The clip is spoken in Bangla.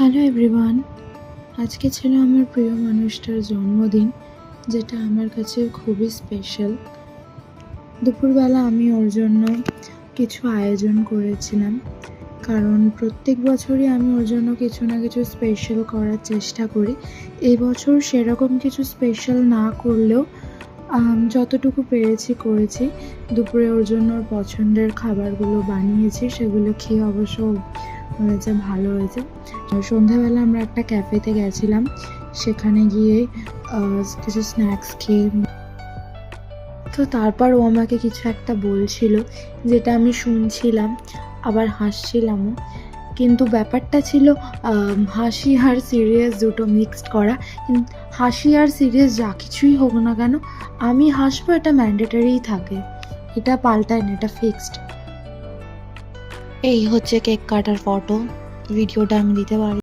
হ্যালো এভরিওয়ান, আজকে ছিল আমার প্রিয় মানুষটার জন্মদিন, যেটা আমার কাছে খুবই স্পেশাল। দুপুরবেলা আমি ওর জন্য কিছু আয়োজন করেছিলাম, কারণ প্রত্যেক বছরই আমি ওর জন্য কিছু না কিছু স্পেশাল করার চেষ্টা করি। এই বছর সেরকম কিছু স্পেশাল না করলেও যতটুকু পেরেছি করেছি। দুপুরে ওর জন্য ওর পছন্দের খাবারগুলো বানিয়েছি, সেগুলো খেয়ে অবশ্য হয়েছে, ভালো হয়েছে। সন্ধ্যাবেলা আমরা একটা ক্যাফেতে গেছিলাম, সেখানে গিয়ে কিছু স্ন্যাক্স খেয়ে তো তারপর ও আমাকে কিছু একটা বলছিল, যেটা আমি শুনছিলাম আবার হাসছিলামও। কিন্তু ব্যাপারটা ছিল হাসি আর সিরিয়াস দুটো মিক্সড করা। হাসি আর সিরিয়াস যা কিছুই হোক না কেন, আমি হাসবো, এটা ম্যান্ডেটারিই থাকে, এটা পাল্টায় না, এটা ফিক্সড। এই হচ্ছে কেক কাটার ফটো, ভিডিওটা আমি দিতে পারি।